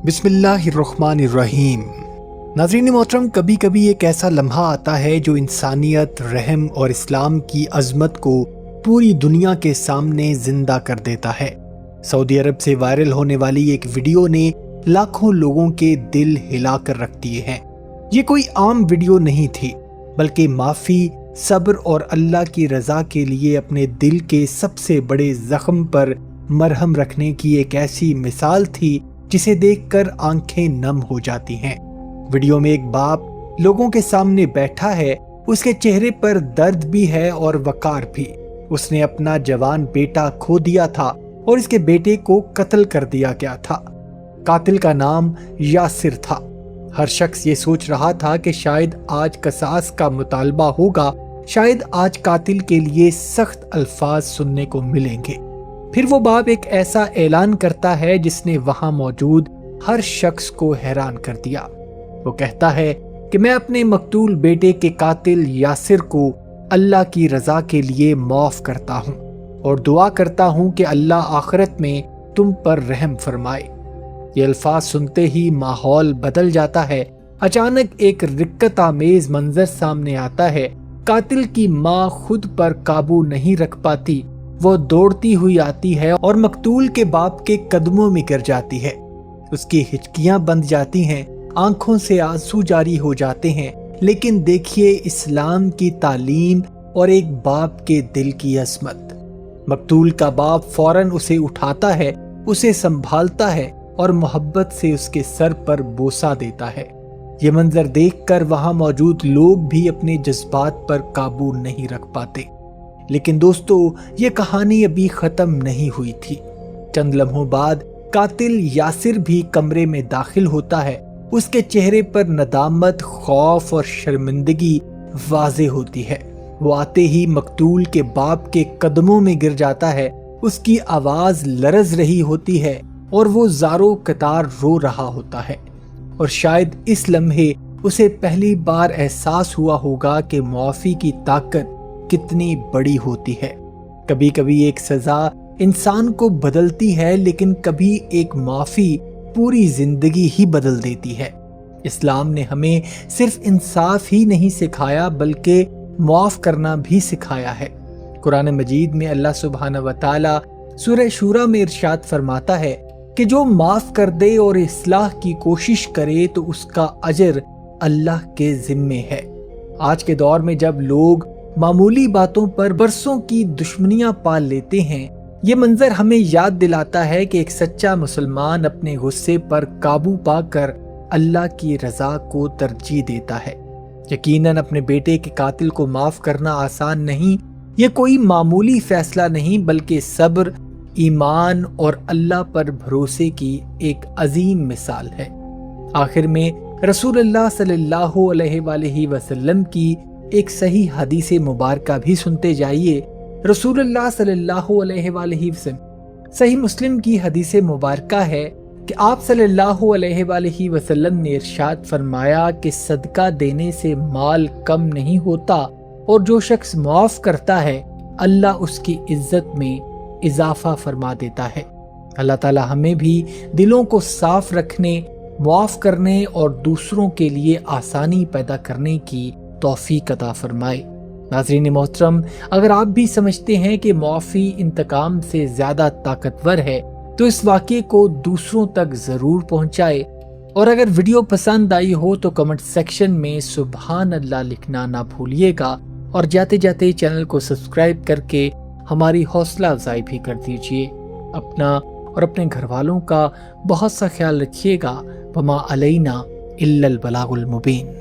بسم اللہ الرحمن الرحیم۔ ناظرین محترم، کبھی کبھی ایک ایسا لمحہ آتا ہے جو انسانیت، رحم اور اسلام کی عظمت کو پوری دنیا کے سامنے زندہ کر دیتا ہے۔ سعودی عرب سے وائرل ہونے والی ایک ویڈیو نے لاکھوں لوگوں کے دل ہلا کر رکھ دیے ہیں۔ یہ کوئی عام ویڈیو نہیں تھی، بلکہ معافی، صبر اور اللہ کی رضا کے لیے اپنے دل کے سب سے بڑے زخم پر مرہم رکھنے کی ایک ایسی مثال تھی جسے دیکھ کر آنکھیں نم ہو جاتی ہیں۔ ویڈیو میں ایک باپ لوگوں کے سامنے بیٹھا ہے، اس کے چہرے پر درد بھی ہے اور وقار بھی۔ اس نے اپنا جوان بیٹا کھو دیا تھا اور اس کے بیٹے کو قتل کر دیا گیا تھا۔ قاتل کا نام یاسر تھا۔ ہر شخص یہ سوچ رہا تھا کہ شاید آج قصاص کا مطالبہ ہوگا، شاید آج قاتل کے لیے سخت الفاظ سننے کو ملیں گے۔ پھر وہ باپ ایک ایسا اعلان کرتا ہے جس نے وہاں موجود ہر شخص کو حیران کر دیا۔ وہ کہتا ہے کہ میں اپنے مقتول بیٹے کے قاتل یاسر کو اللہ کی رضا کے لیے معاف کرتا ہوں اور دعا کرتا ہوں کہ اللہ آخرت میں تم پر رحم فرمائے۔ یہ الفاظ سنتے ہی ماحول بدل جاتا ہے۔ اچانک ایک رکت آمیز منظر سامنے آتا ہے۔ قاتل کی ماں خود پر قابو نہیں رکھ پاتی، وہ دوڑتی ہوئی آتی ہے اور مقتول کے باپ کے قدموں میں گر جاتی ہے۔ اس کی ہچکیاں بند جاتی ہیں، آنکھوں سے آنسو جاری ہو جاتے ہیں۔ لیکن دیکھیے اسلام کی تعلیم اور ایک باپ کے دل کی عظمت۔ مقتول کا باپ فوراً اسے اٹھاتا ہے، اسے سنبھالتا ہے اور محبت سے اس کے سر پر بوسہ دیتا ہے۔ یہ منظر دیکھ کر وہاں موجود لوگ بھی اپنے جذبات پر قابو نہیں رکھ پاتے۔ لیکن دوستو، یہ کہانی ابھی ختم نہیں ہوئی تھی۔ چند لمحوں بعد قاتل یاسر بھی کمرے میں داخل ہوتا ہے۔ اس کے چہرے پر ندامت، خوف اور شرمندگی واضح ہوتی ہے۔ وہ آتے ہی مقتول کے باپ کے قدموں میں گر جاتا ہے۔ اس کی آواز لرز رہی ہوتی ہے اور وہ زاروں قطار رو رہا ہوتا ہے۔ اور شاید اس لمحے اسے پہلی بار احساس ہوا ہوگا کہ معافی کی طاقت کتنی بڑی ہوتی ہے۔ کبھی کبھی ایک سزا انسان کو بدلتی ہے، لیکن کبھی ایک معافی پوری زندگی ہی بدل دیتی ہے۔ اسلام نے ہمیں صرف انصاف ہی نہیں سکھایا بلکہ معاف کرنا بھی سکھایا ہے۔ قرآن مجید میں اللہ سبحانہ و تعالی سورہ شورى میں ارشاد فرماتا ہے کہ جو معاف کر دے اور اصلاح کی کوشش کرے تو اس کا اجر اللہ کے ذمے ہے۔ آج کے دور میں جب لوگ معمولی باتوں پر برسوں کی دشمنیاں پال لیتے ہیں، یہ منظر ہمیں یاد دلاتا ہے کہ ایک سچا مسلمان اپنے غصے پر قابو پا کر اللہ کی رضا کو ترجیح دیتا ہے۔ یقیناً اپنے بیٹے کے قاتل کو معاف کرنا آسان نہیں۔ یہ کوئی معمولی فیصلہ نہیں بلکہ صبر، ایمان اور اللہ پر بھروسے کی ایک عظیم مثال ہے۔ آخر میں رسول اللہ صلی اللہ علیہ وآلہ وسلم کی ایک صحیح حدیث مبارکہ بھی سنتے جائیے۔ رسول اللہ صلی اللہ علیہ وآلہ وسلم، صحیح مسلم کی حدیث مبارکہ ہے کہ آپ صلی اللہ علیہ وآلہ وسلم نے ارشاد فرمایا کہ صدقہ دینے سے مال کم نہیں ہوتا، اور جو شخص معاف کرتا ہے اللہ اس کی عزت میں اضافہ فرما دیتا ہے۔ اللہ تعالی ہمیں بھی دلوں کو صاف رکھنے، معاف کرنے اور دوسروں کے لیے آسانی پیدا کرنے کی توفیق عطا فرمائے۔ ناظرین محترم، اگر آپ بھی سمجھتے ہیں کہ معافی انتقام سے زیادہ طاقتور ہے تو اس واقعے کو دوسروں تک ضرور پہنچائے، اور اگر ویڈیو پسند آئی ہو تو کمنٹ سیکشن میں سبحان اللہ لکھنا نہ بھولیے گا، اور جاتے جاتے چینل کو سبسکرائب کر کے ہماری حوصلہ افزائی بھی کر دیجیے۔ اپنا اور اپنے گھر والوں کا بہت سا خیال رکھیے گا۔ وما علینا الا البلاغ المبین۔